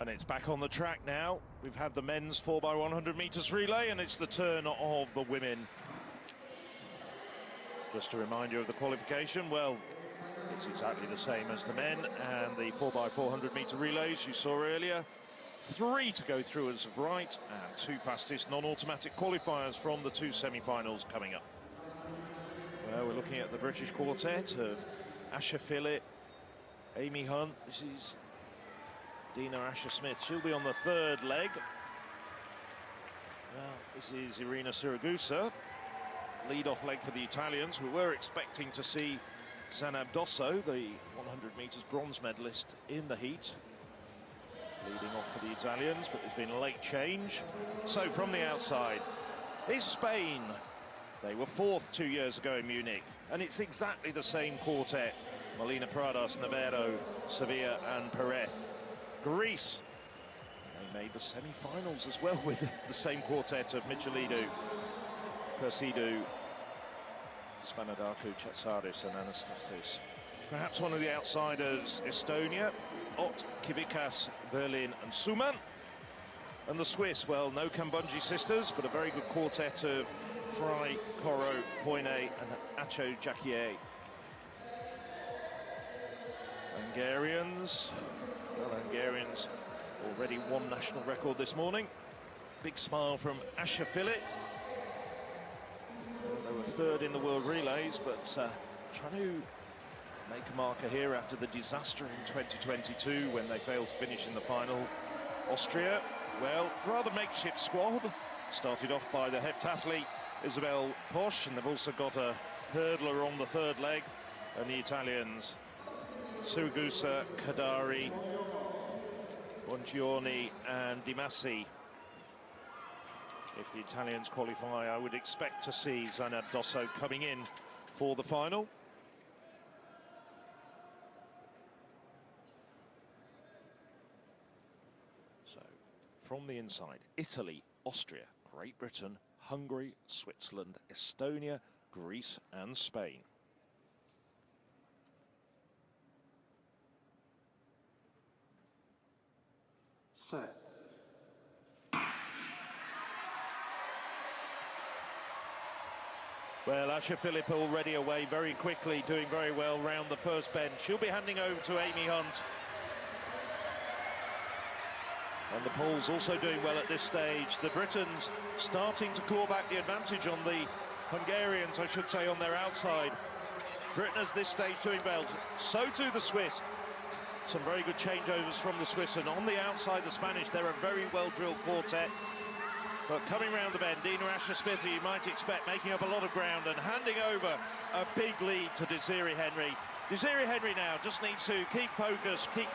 And it's back on the track now. We've had the men's 4x100 meters relay, and it's the turn of the women. Just to remind you of the qualification, well, it's exactly the same as the men and the 4x400 meter relays you saw earlier. 3 to go through as of right, and 2 fastest non-automatic qualifiers from the 2 semi-finals coming up. Well, we're looking at the British quartet of Asher Phillip, Amy Hunt. This is Dina Asher-Smith. She'll be on the 3rd leg. Well, this is Irina Siragusa. Lead-off leg for the Italians. We were expecting to see Zanab Dosso, the 100 metres bronze medalist, in the heat, leading off for the Italians, but there's been a late change. So from the outside is Spain. They were 4th 2 years ago in Munich, and it's exactly the same quartet. Molina Prados, Navarro, Sevilla and Perez. Greece, they made the semi-finals as well with the same quartet of Michelidou, Persidou, Spanadaku, Chatsaris and Anastasis. Perhaps one of the outsiders, Estonia, Ott, Kivikas, Berlin and Suman. And the Swiss, well, no Kambunji sisters, but a very good quartet of Fry, Koro, Poine and Acho Jacquier. Hungarians, well, Hungarians already won national record this morning. Big smile from Asher Phillip. They were 3rd in the world relays, but trying to make a marker here after the disaster in 2022 when they failed to finish in the final. Austria, well, rather makeshift squad. Started off by the heptathlete Isabel Posch, and they've also got a hurdler on the 3rd leg. And the Italians, Siragusa, Kadari, Bongiorni and Di Massi. If the Italians qualify, I would expect to see Zanab Dosso coming in for the final. So, from the inside, Italy, Austria, Great Britain, Hungary, Switzerland, Estonia, Greece and Spain. Set. Well, Asher Phillip already away very quickly, doing very well round the first bend. She'll be handing over to Amy Hunt. And the Poles also doing well at this stage. The Britons starting to claw back the advantage on the Hungarians, I should say, on their outside. Britain at this stage doing well. So too the Swiss. Some very good changeovers from the Swiss, and on the outside, the Spanish, they're a very well-drilled quartet. But coming round the bend, Dina Asher-Smith, you might expect, making up a lot of ground and handing over a big lead to Desiree Henry. Desiree Henry now just needs to keep focused, keep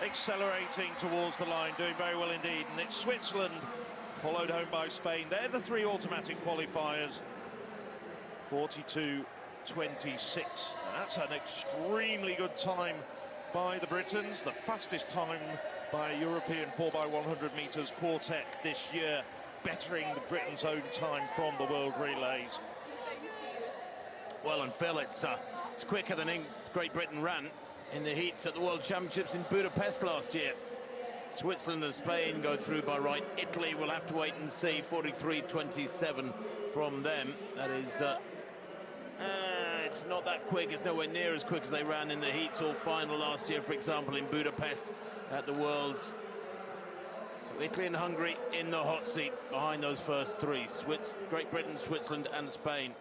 accelerating towards the line, doing very well indeed. And it's Switzerland, followed home by Spain. They're the 3 automatic qualifiers, 42.26. And that's an extremely good time by the Britons, the fastest time by a European 4x100 meters quartet this year, bettering the Britain's own time from the world relays. Well, and Phil, it's quicker than Great Britain ran in the heats at the World Championships in Budapest last year. Switzerland and Spain go through by right. Italy will have to wait and see. 43.27 from them. That is it's not that quick. It's nowhere near as quick as they ran in the heats or final last year, for example, in Budapest at the Worlds. So Italy and Hungary in the hot seat behind those first 3. Great Britain, Switzerland and Spain.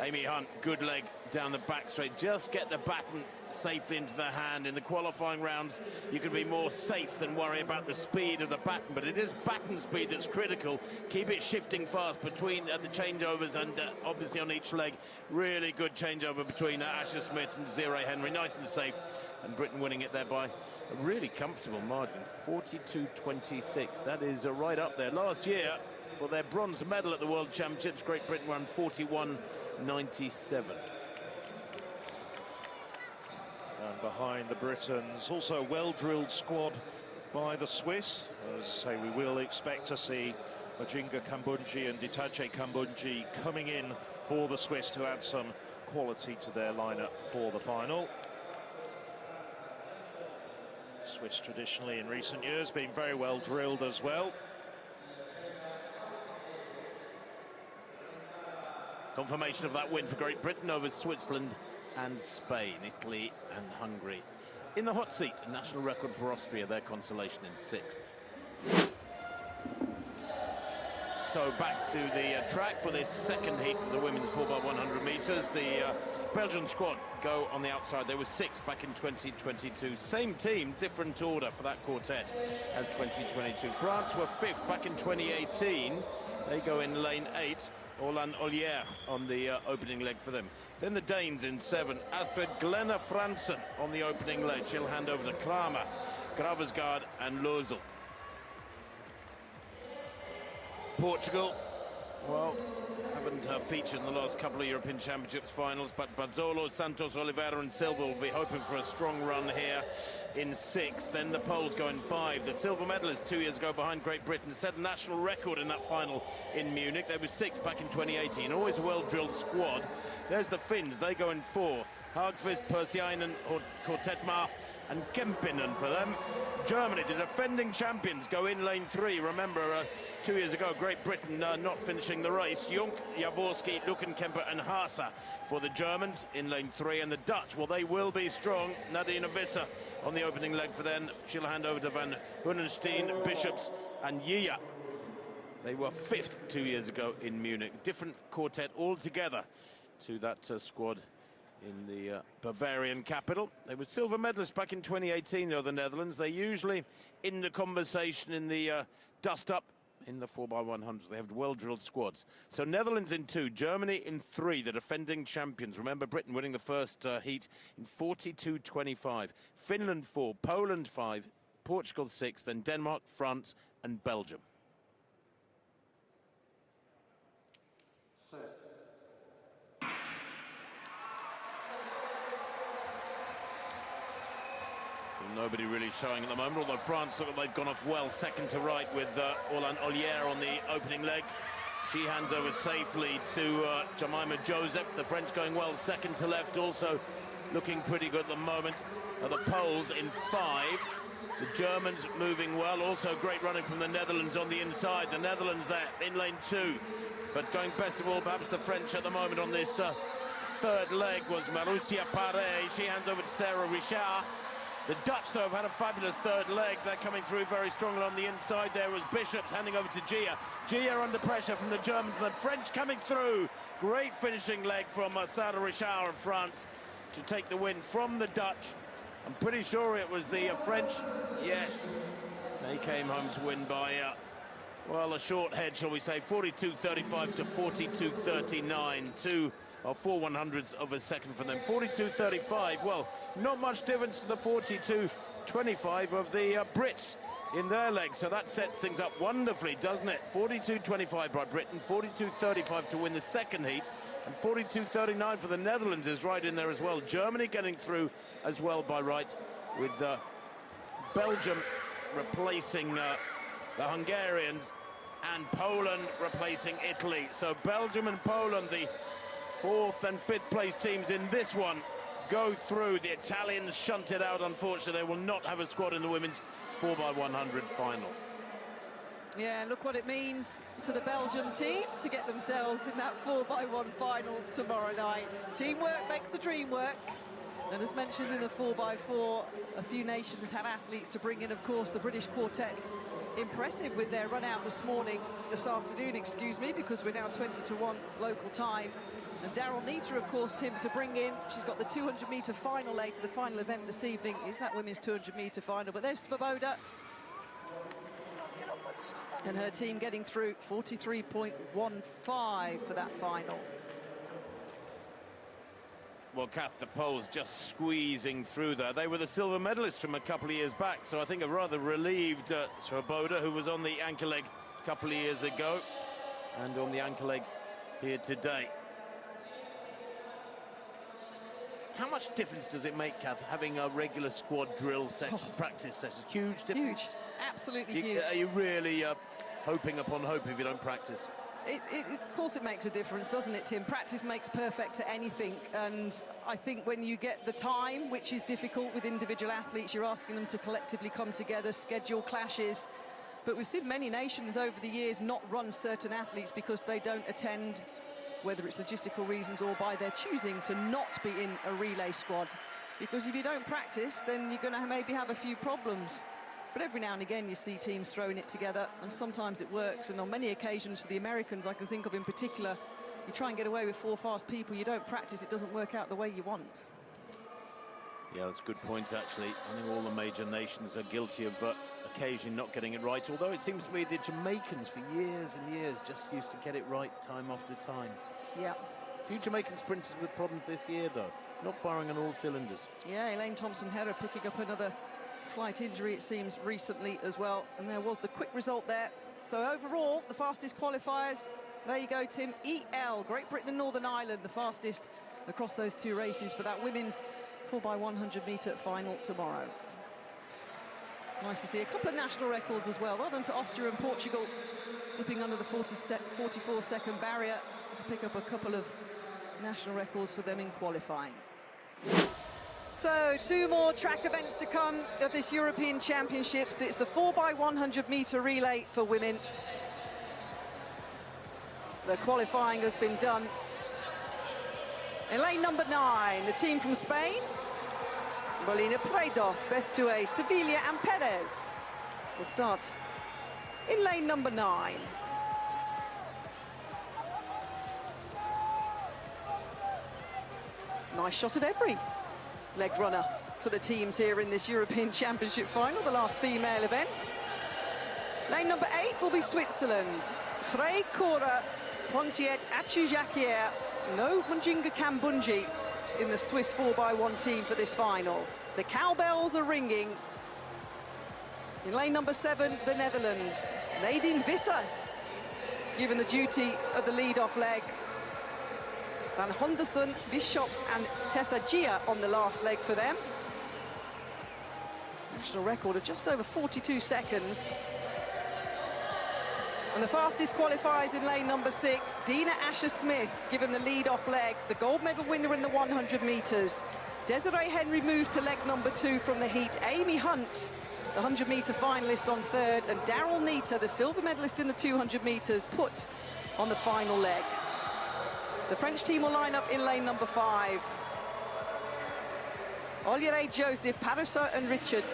Amy Hunt, good leg down the back straight. Just get the baton safely into the hand. In the qualifying rounds, you can be more safe than worry about the speed of the baton, but it is baton speed that's critical. Keep it shifting fast between the changeovers and obviously on each leg. Really good changeover between Asher Smith and Desiree Henry. Nice and safe, and Britain winning it there by a really comfortable margin, 42.26. That is right up there. Last year, for their bronze medal at the World Championships, Great Britain ran 41.97. And behind the Britons, also a well-drilled squad by the Swiss. As I say, we will expect to see Majinga Kambunji and Ditache Kambunji coming in for the Swiss to add some quality to their lineup for the final. Swiss traditionally in recent years being very well drilled as well. Confirmation of that win for Great Britain over Switzerland and Spain, Italy and Hungary. In the hot seat, a national record for Austria, their consolation in 6th. So back to the track for this second heat of the women's 4x100 metres. The Belgian squad go on the outside. They were 6th back in 2022. Same team, different order for that quartet as 2022. France were 5th back in 2018. They go in lane 8. Orlan Ollier on the opening leg for them. Then the Danes in 7. Asbjørn Glenna Fransen on the opening leg. She'll hand over to Kramer, Gravesgaard and Lozel. Portugal, well, haven't featured in the last couple of European Championships finals, but Bazzolo, Santos, Oliveira and Silva will be hoping for a strong run here in 6th. Then the Poles go in 5. The silver medalists 2 years ago behind Great Britain set a national record in that final in Munich. They were 6th back in 2018. Always a well-drilled squad. There's the Finns. They go in 4. Hagqvist, Persiainen, Kortetmar and Kempinen for them. Germany, the defending champions, go in lane 3. Remember, 2 years ago, Great Britain not finishing the race. Junk, Jaworski, Luckenkemper and Haase for the Germans in lane 3. And the Dutch, well, they will be strong. Nadine Visser on the opening leg for them. She'll hand over to Van Hunenstein, Bishops and Yia. They were 5th 2 years ago in Munich. Different quartet altogether to that squad in the Bavarian capital. They were silver medalists back in 2018, though, the Netherlands. They're usually in the conversation in the dust-up in the 4x100s. They have well-drilled squads. So Netherlands in 2, Germany in 3, the defending champions. Remember, Britain winning the first heat in 42.25. Finland 4, Poland 5, Portugal 6, then Denmark, France and Belgium. Nobody really showing at the moment, although France look like they've gone off well, second to right with Orlan Ollier on the opening leg. She hands over safely to Jemima Joseph. The French going well, second to left, also looking pretty good at the moment. The Poles in 5. The Germans moving well, also great running from the Netherlands on the inside. The Netherlands there in lane 2. But going best of all, perhaps the French at the moment on this third leg was Marussia Paré. She hands over to Sarah Richard. The Dutch, though, have had a fabulous third leg. They're coming through very strongly on the inside. There was Bishops handing over to Gia. Gia under pressure from the Germans. The French coming through. Great finishing leg from Sarah Richard of France to take the win from the Dutch. I'm pretty sure it was the French. Yes, they came home to win by, well, a short head, shall we say, 42.35 to 42.39. 2 or 4/100ths of a second for them. 42.35, well, not much difference to the 42.25 of the Brits in their legs. So that sets things up wonderfully, doesn't it? 42.25 by Britain, 42.35 to win the second heat, and 42.39 for the Netherlands is right in there as well. Germany getting through as well by right, with Belgium replacing the Hungarians and Poland replacing Italy. So Belgium and Poland, the 4th and 5th place teams in this one, go through. The Italians shunted out, unfortunately. They will not have a squad in the women's 4x100 final. Yeah, look what it means to the Belgium team to get themselves in that 4x1 final tomorrow night. Teamwork makes the dream work. And as mentioned in the 4x4, a few nations had athletes to bring in, of course, the British quartet. Impressive with their run out this afternoon, excuse me, because we're now 20-1 local time. And Daryl Neater, of course, Tim, to bring in. She's got the 200-metre final leg to the final event this evening. Is that women's 200-metre final? But there's Svoboda. And her team getting through 43.15 for that final. Well, Kath, the Poles just squeezing through there. They were the silver medalists from a couple of years back, so I think a rather relieved Svoboda, who was on the anchor leg a couple of years ago, and on the anchor leg here today. How much difference does it make, Kath, having a regular squad drill session, practice session? Huge difference? Huge, absolutely huge. Are you really hoping upon hope if you don't practice? Of course it makes a difference, doesn't it, Tim? Practice makes perfect at anything, and I think when you get the time, which is difficult with individual athletes, you're asking them to collectively come together, schedule clashes. But we've seen many nations over the years not run certain athletes because they don't attend, whether it's logistical reasons or by their choosing to not be in a relay squad. Because if you don't practice, then you're going to maybe have a few problems. But every now and again, you see teams throwing it together, and sometimes it works. And on many occasions, for the Americans, I can think of in particular, you try and get away with 4 fast people, you don't practice, it doesn't work out the way you want. Yeah, that's a good point, actually. I think all the major nations are guilty of occasionally not getting it right, although it seems to me the Jamaicans, for years and years, just used to get it right time after time. Yeah. A few Jamaican sprinters with problems this year, though, not firing on all cylinders. Yeah, Elaine Thompson-Herah picking up another slight injury, it seems, recently as well. And there was the quick result there. So overall, the fastest qualifiers, there you go, Tim, EL, Great Britain and Northern Ireland, the fastest across those 2 races for that women's 4x100 metre final tomorrow. Nice to see a couple of national records as well. Well done to Austria and Portugal, dipping under the 44-second barrier to pick up a couple of national records for them in qualifying. So 2 more track events to come of this European Championships. It's the 4x100 metre relay for women. The qualifying has been done. In lane number 9, the team from Spain, Molina Prados, Bestue, Sevilla and Perez will start in lane number 9. Nice shot of every leg runner for the teams here in this European Championship final, the last female event. Lane number 8 will be Switzerland. Frey Cora, Pontiet Achujakier, no Munjinga Kambunji in the Swiss 4x1 team for this final. The cowbells are ringing. In lane number 7, the Netherlands. Nadine Visser given the duty of the lead-off leg. Van Honderson, Bishops and Tessa Gia on the last leg for them. National record of just over 42 seconds. And the fastest qualifiers in lane number 6, Dina Asher-Smith given the lead-off leg, the gold medal winner in the 100 metres. Desiree Henry moved to leg number 2 from the heat. Amy Hunt, the 100-metre finalist, on 3rd, and Daryl Neater, the silver medalist in the 200 metres, put on the final leg. The French team will line up in lane number 5. Olivier Joseph, Paroussa and Richard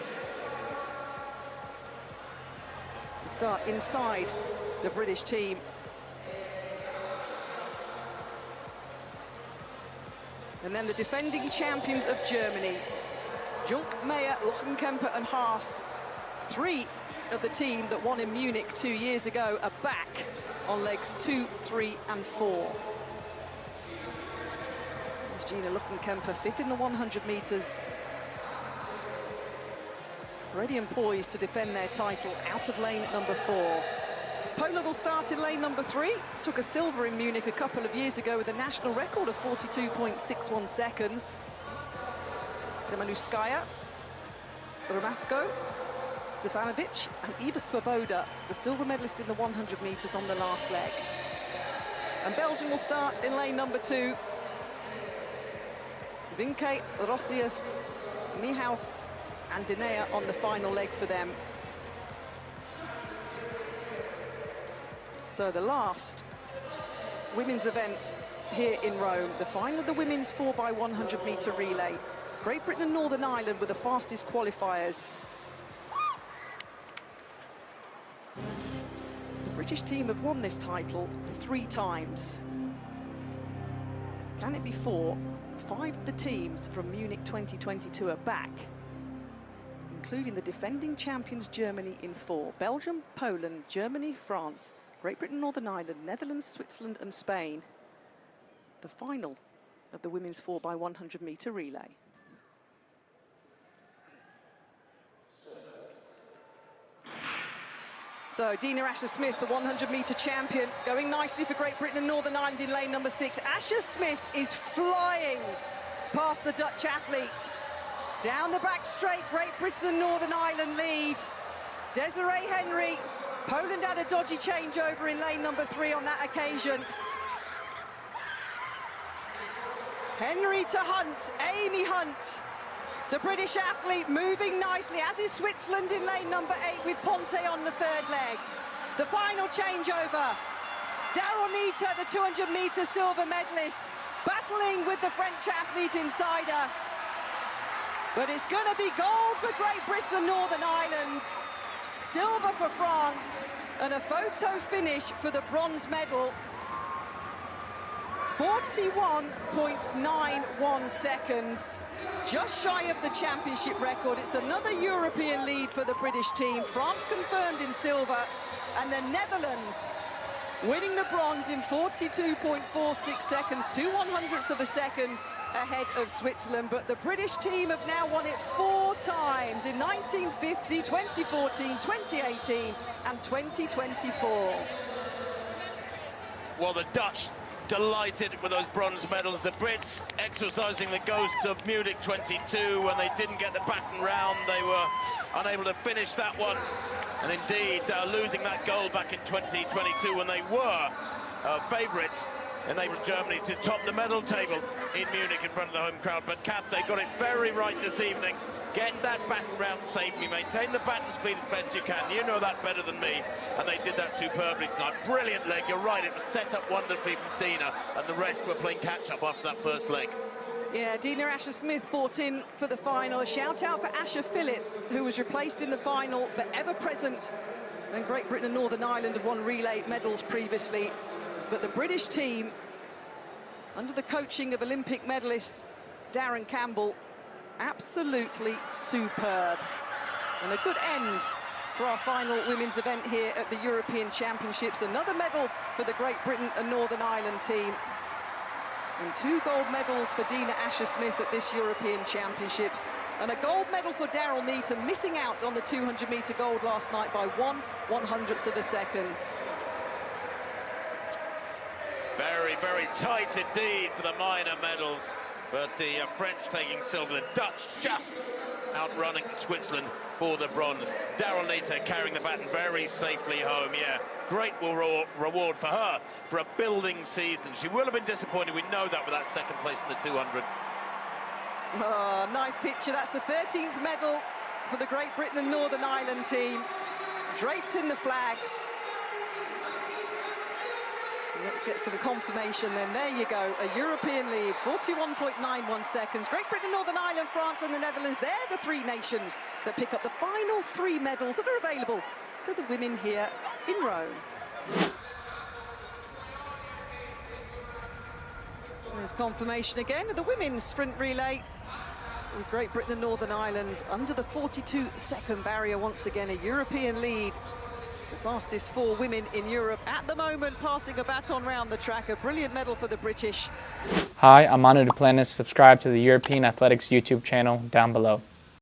will start inside the British team. And then the defending champions of Germany, Junk, Meyer, Lochenkemper and Haas, 3 of the team that won in Munich 2 years ago, are back on legs 2, 3 and 4. Gina Lochenkemper, 5th in the 100 metres. Ready and poised to defend their title out of lane number 4. Poland will start in lane number 3. Took a silver in Munich a couple of years ago with a national record of 42.61 seconds. Semanuskaya, Romasko, Stefanovic and Eva Swoboda, the silver medalist in the 100 metres on the last leg. And Belgium will start in lane number 2. Vinke, Rossius, Mihaus and Dinea on the final leg for them. So the last women's event here in Rome, the final of the women's 4x100 metre relay. Great Britain and Northern Ireland were the fastest qualifiers. The British team have won this title 3 times. Can it be 4? 5 of the teams from Munich 2022 are back, including the defending champions Germany in 4. Belgium, Poland, Germany, France, Great Britain, Northern Ireland, Netherlands, Switzerland and Spain. The final of the women's 4x100 metre relay. So Dina Asher-Smith, the 100-metre champion, going nicely for Great Britain and Northern Ireland in lane number 6. Asher-Smith is flying past the Dutch athlete. Down the back straight, Great Britain and Northern Ireland lead. Desiree Henry Poland had a dodgy changeover in lane number 3 on that occasion. Henrietta Hunt, Amy Hunt, the British athlete, moving nicely, as is Switzerland in lane number 8 with Ponte on the 3rd leg. The final changeover. Daryl Neita, the 200-metre silver medalist, battling with the French athlete inside her. But it's going to be gold for Great Britain and Northern Ireland, silver for France, and a photo finish for the bronze medal. 41.91 seconds, just shy of the championship record. It's another European lead for the British team. France confirmed in silver, and the Netherlands winning the bronze in 42.46 seconds, 2/100ths of a second ahead of Switzerland. But the British team have now won it 4 times in 1950, 2014, 2018 and 2024. Well, the Dutch delighted with those bronze medals. The Brits exercising the ghost of Munich 22 when they didn't get the baton round. They were unable to finish that one. And indeed, losing that gold back in 2022 when they were favourites, enabled Germany to top the medal table in Munich in front of the home crowd. But Kath, they got it very right this evening. Get that baton round safely, maintain the baton speed as best you can. You know that better than me, and they did that superbly tonight. Brilliant leg, you're right, it was set up wonderfully from Dina, and the rest were playing catch-up after that first leg. Yeah, Dina Asher-Smith brought in for the final. A shout-out for Asher Phillip, who was replaced in the final, but ever present. And Great Britain and Northern Ireland have won relay medals previously. But the British team, under the coaching of Olympic medalist Darren Campbell, absolutely superb. And a good end for our final women's event here at the European Championships. Another medal for the Great Britain and Northern Ireland team. And 2 gold medals for Dina Asher-Smith at this European Championships. And a gold medal for Daryl Neita, missing out on the 200-metre gold last night by 1/100th of a second. Very, very tight indeed for the minor medals. But the French taking silver, the Dutch just outrunning Switzerland for the bronze. Daryl Neita carrying the baton very safely home, yeah. Great reward for her for a building season. She will have been disappointed, we know that, with that 2nd place in the 200. Oh, nice picture. That's the 13th medal for the Great Britain and Northern Ireland team. Draped in the flags. Let's get some confirmation then. There you go, a European lead, 41.91 seconds. Great Britain, Northern Ireland, France and the Netherlands, they're the 3 nations that pick up the final 3 medals that are available to the women here in Rome. There's confirmation again of the women's sprint relay. With Great Britain and Northern Ireland under the 42-second barrier once again, a European lead. The fastest 4 women in Europe at the moment, passing a baton round the track. A brilliant medal for the British. Hi, I'm Manu Duplantis. Subscribe to the European Athletics YouTube channel down below.